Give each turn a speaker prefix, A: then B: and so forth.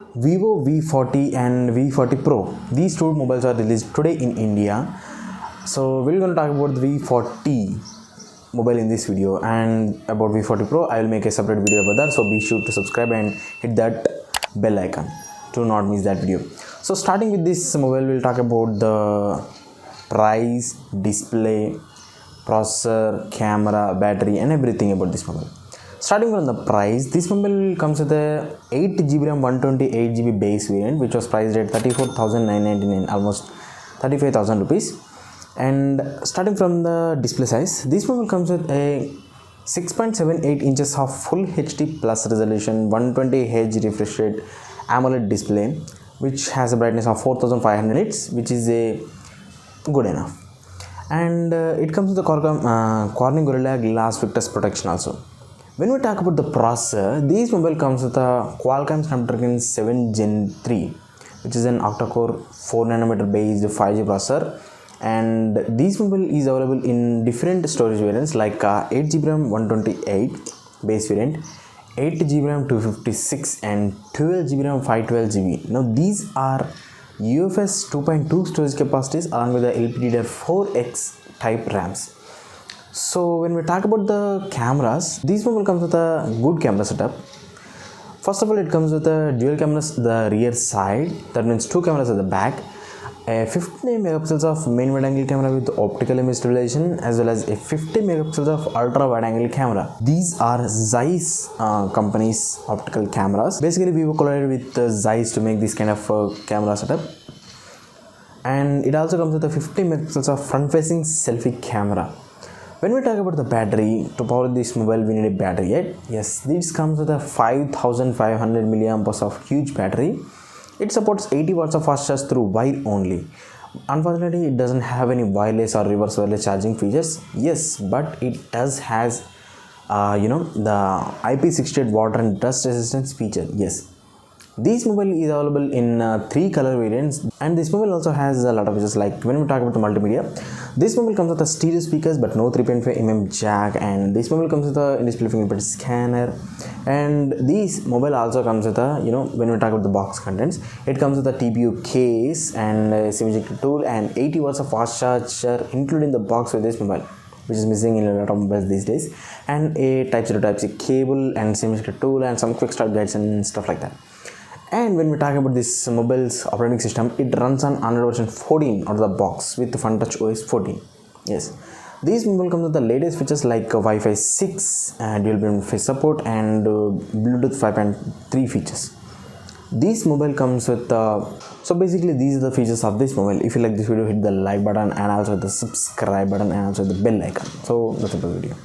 A: Vivo V40 and V40 Pro. These two mobiles are released today in India. So we're going to talk about the V40 mobile in this video, and about V40 Pro I will make a separate video about that. So be sure to subscribe and hit that bell icon to not miss that video. So starting with this mobile, we'll talk about the price, display, processor, camera, battery and everything about this mobile. Starting from the price, this mobile comes with a 8GB RAM 128GB base variant, which was priced at 34,999, almost 35,000 rupees. And starting from the display size, this mobile comes with a 6.78 inches of full HD plus resolution 120Hz refresh rate AMOLED display, which has a brightness of 4500 nits, which is a good enough. And it comes with the Corning Gorilla Glass Victus protection also. When we talk about the processor, this mobile comes with a Qualcomm Snapdragon 7 Gen 3, which is an octa-core 4nm based 5G processor. And this mobile is available in different storage variants like 8GB RAM 128 base variant, 8GB RAM 256 and 12GB RAM 512GB. Now these are UFS 2.2 storage capacities along with the LPDDR4X type RAMs. So when we talk about the cameras, this mobile comes with a good camera setup. First of all, it comes with a dual cameras the rear side, that means two cameras at the back, a 50 megapixels of main wide angle camera with optical image stabilization, as well as a 50 megapixels of ultra wide angle camera. These are Zeiss company's optical cameras. Basically, we were collaborated with Zeiss to make this kind of camera setup. And it also comes with a 50 megapixels of front facing selfie camera. When we talk about the battery, to power this mobile we need a battery, right? Yes, this comes with a 5500 milliamps of huge battery. It supports 80 watts of fast charge through wire only. Unfortunately, it doesn't have any wireless or reverse wireless charging features. Yes, but it does has the IP68 water and dust resistance feature. Yes. This mobile is available in 3 color variants, and this mobile also has a lot of features. Like when we talk about the multimedia, this mobile comes with a stereo speakers but no 3.5mm jack, and this mobile comes with a in-display fingerprint scanner. And this mobile also comes with a, when we talk about the box contents, it comes with a TPU case and a SIM ejector tool and 80 watts of fast charger including the box with this mobile, which is missing in a lot of mobiles these days, and a Type-C to Type-C cable and SIM ejector tool and some quick start guides and stuff like that. And when we talk about this mobile's operating system, it runs on Android version 14 out of the box with FunTouch OS 14. Yes, this mobile comes with the latest features like Wi-Fi 6, dual band face support, and Bluetooth 5.3 features. This mobile comes with so basically these are the features of this mobile. If you like this video, hit the like button and also the subscribe button and also the bell icon. So that's it for the video.